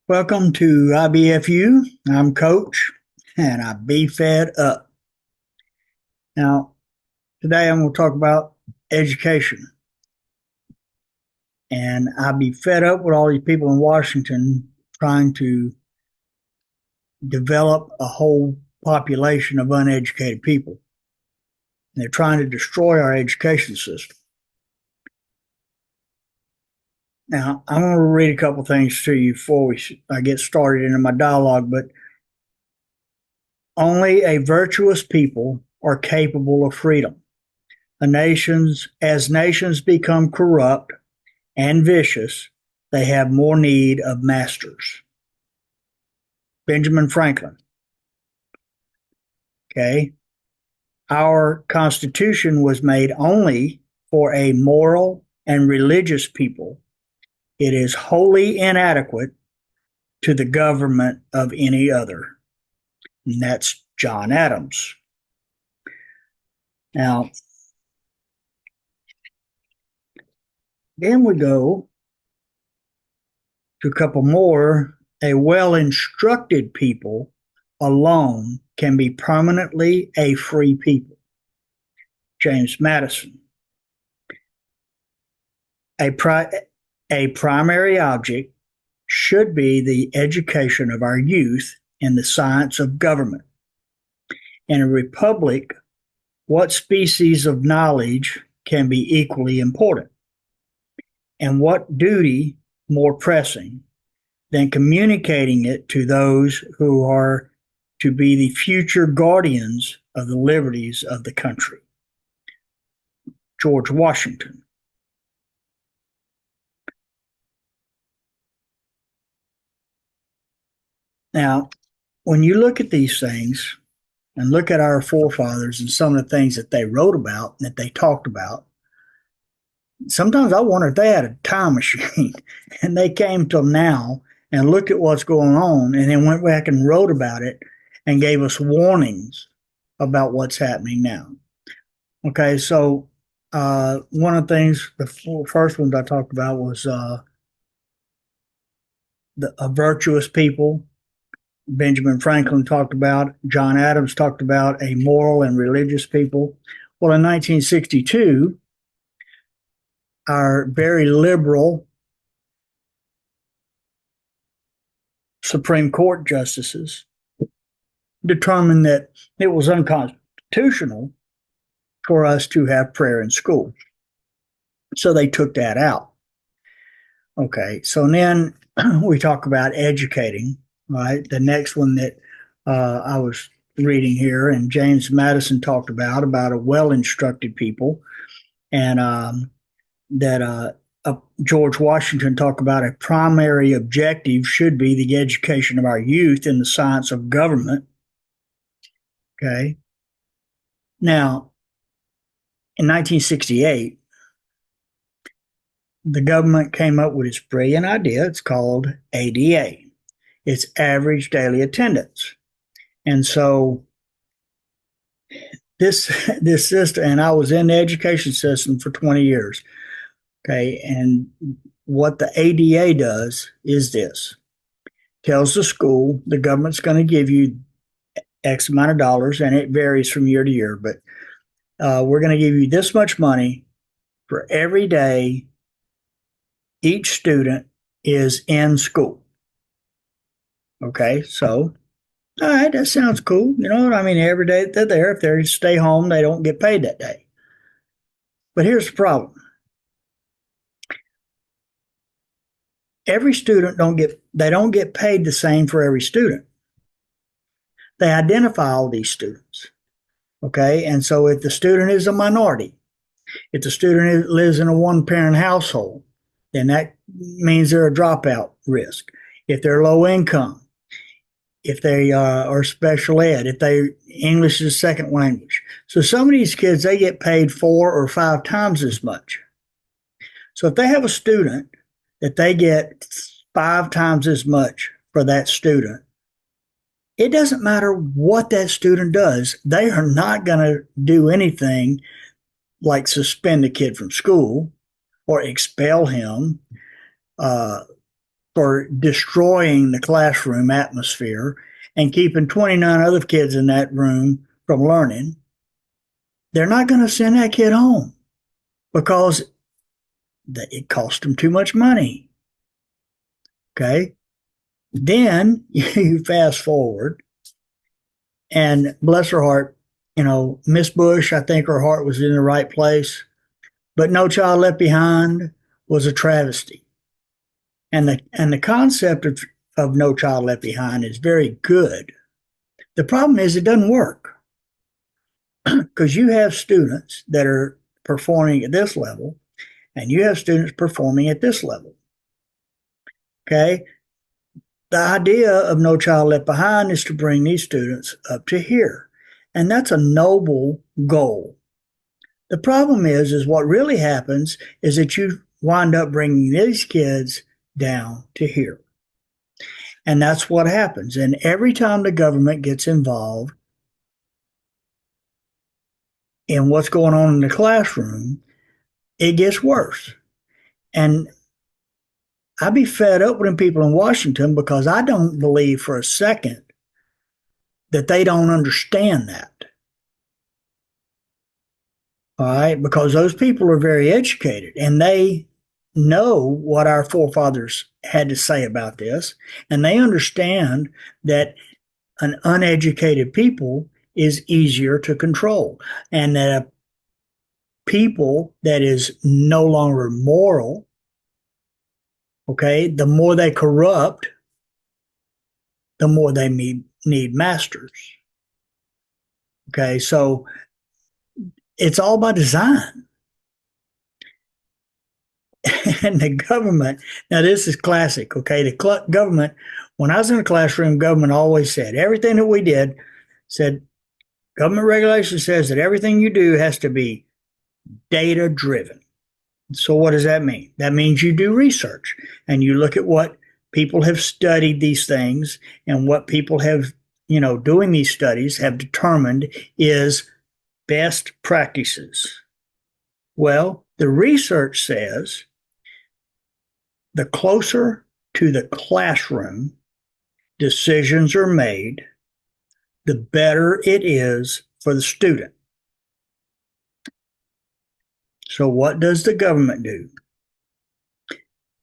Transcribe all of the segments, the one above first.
Welcome to IBFU. I'm Coach, and I be fed up. Now, today I'm going to talk about education. And I be fed up with all these people in Washington trying to develop a whole population of uneducated people. And they're trying to destroy our education system. Now, I'm going to read a couple things to you before I get started into my dialogue, but only a virtuous people are capable of freedom. As nations become corrupt and vicious, they have more need of masters. Benjamin Franklin. Okay. Our Constitution was made only for a moral and religious people. It is wholly inadequate to the government of any other. And that's John Adams. Now, then we go to a couple more. A well-instructed people alone can be permanently a free people. James Madison. A primary object should be the education of our youth in the science of government. In a republic, what species of knowledge can be equally important? And what duty more pressing than communicating it to those who are to be the future guardians of the liberties of the country? George Washington. Now, when you look at these things and look at our forefathers and some of the things that they wrote about and that they talked about, sometimes I wonder if they had a time machine and they came till now and looked at what's going on and then went back and wrote about it and gave us warnings about what's happening now. Okay, so one of the things, the first ones I talked about was a virtuous people. Benjamin Franklin talked about, John Adams talked about a moral and religious people. Well, in 1962, our very liberal Supreme Court justices determined that it was unconstitutional for us to have prayer in school. So they took that out. Okay, so then we talk about educating, right? The next one that I was reading here, and James Madison talked about a well-instructed people, and that George Washington talked about a primary objective should be the education of our youth in the science of government. Okay. Now, in 1968, the government came up with this brilliant idea. It's called ADA. It's average daily attendance. And so this system, and I was in the education system for 20 years. Okay, and what the ADA does is this: tells the school the government's going to give you X amount of dollars, and it varies from year to year, but we're going to give you this much money for every day each student is in school. Okay, so all right, that sounds cool. You know what I mean? Every day they're there. If they stay home, they don't get paid that day. But here's the problem. Every student don't get paid the same for every student. They identify all these students. Okay, and so if the student is a minority, if the student lives in a one-parent household, then that means they're a dropout risk. If they're low income, if they are special ed, if they English is a second language. So some of these kids, they get paid 4 or 5 times as much. So if they have a student that they get 5 times as much for that student, it doesn't matter what that student does. They are not going to do anything like suspend a kid from school or expel him for for destroying the classroom atmosphere and keeping 29 other kids in that room from learning, they're not going to send that kid home because it cost them too much money. Okay. Then you fast forward, and bless her heart, Miss Bush, I think her heart was in the right place, but No Child Left Behind was a travesty. And the concept of No Child Left Behind is very good. The problem is it doesn't work because you have students that are performing at this level and you have students performing at this level. Okay. The idea of No Child Left Behind is to bring these students up to here. And that's a noble goal. The problem is what really happens is that you wind up bringing these kids down to here. And that's what happens. And every time the government gets involved in what's going on in the classroom, it gets worse. And I'd be fed up with them people in Washington because I don't believe for a second that they don't understand that. All right, because those people are very educated and they know what our forefathers had to say about this, and they understand that an uneducated people is easier to control, and that a people that is no longer moral, okay, the more they corrupt, the more they need masters. Okay, so it's all by design. And the government, now this is classic, okay? The government, when I was in the classroom, government always said, everything that we did said, government regulation says that everything you do has to be data driven. So what does that mean? That means you do research and you look at what people have studied these things and what people have, doing these studies have determined is best practices. Well, the research says the closer to the classroom decisions are made, the better it is for the student. So what does the government do?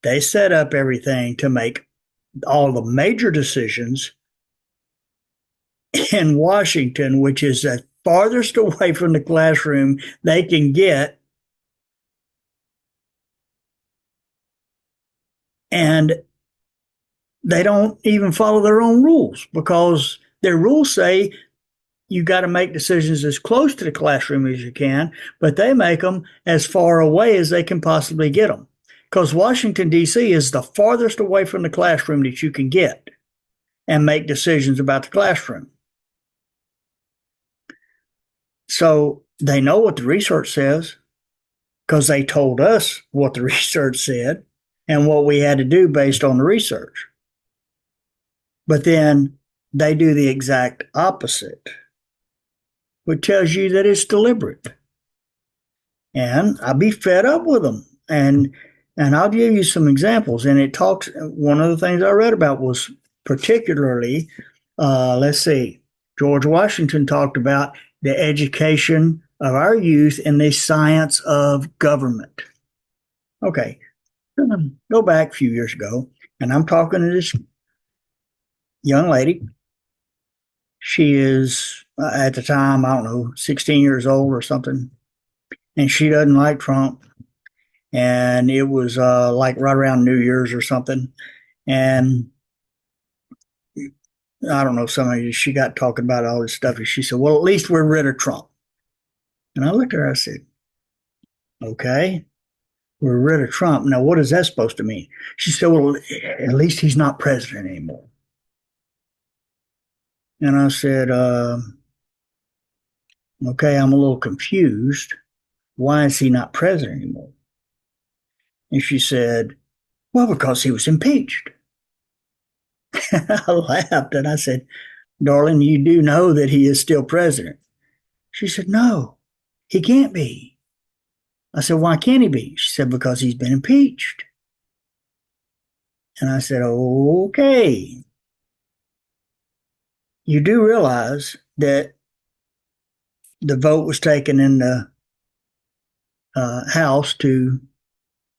They set up everything to make all the major decisions in Washington, which is the farthest away from the classroom they can get. And they don't even follow their own rules because their rules say you got to make decisions as close to the classroom as you can, but they make them as far away as they can possibly get them. Because Washington, D.C. is the farthest away from the classroom that you can get and make decisions about the classroom. So they know what the research says because they told us what the research said and what we had to do based on the research. But then they do the exact opposite, which tells you that it's deliberate. And I'll be fed up with them. And I'll give you some examples. And it talks, one of the things I read about was particularly, let's see, George Washington talked about the education of our youth in the science of government. Okay, go back a few years ago, and I'm talking to this young lady. She is, at the time, I don't know, 16 years old or something, and she doesn't like Trump. And it was like right around New Year's or something. And I don't know, she got talking about all this stuff. And she said, well, at least we're rid of Trump. And I looked at her, I said, okay, we're rid of Trump. Now, what is that supposed to mean? She said, well, at least he's not president anymore. And I said, okay, I'm a little confused. Why is he not president anymore? And she said, well, because he was impeached. I laughed and I said, darling, you do know that he is still president. She said, no, he can't be. I said, why can't he be? She said, because he's been impeached. And I said, okay, you do realize that the vote was taken in the House to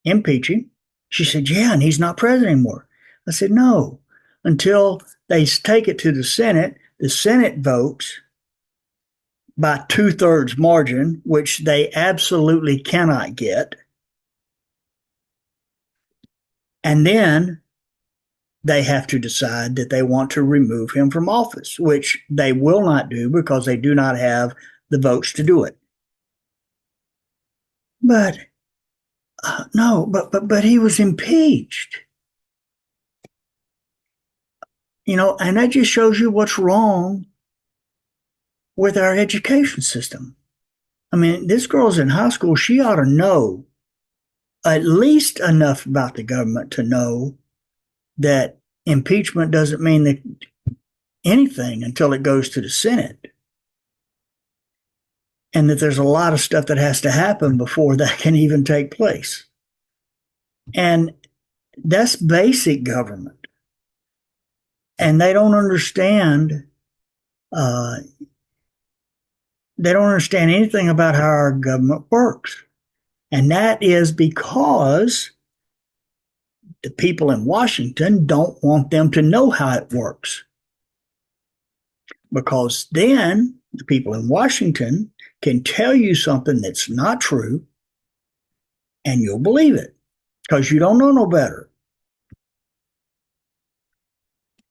impeach him. She said, yeah, and he's not president anymore. I said, no, until they take it to the Senate votes by 2/3 margin, which they absolutely cannot get. And then they have to decide that they want to remove him from office, which they will not do because they do not have the votes to do it. But no, but he was impeached. And that just shows you what's wrong with our education system. I mean, this girl's in high school. She ought to know at least enough about the government to know that impeachment doesn't mean that anything until it goes to the Senate, and that there's a lot of stuff that has to happen before that can even take place. And that's basic government. And they don't understand. Uh, they don't understand anything about how our government works, and that is because the people in Washington don't want them to know how it works. Because then the people in Washington can tell you something that's not true and you'll believe it because you don't know no better.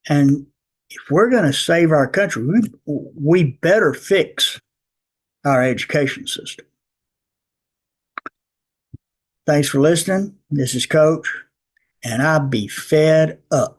And if we're going to save our country, we better fix our education system. Thanks for listening. This is Coach, and I'll be fed up.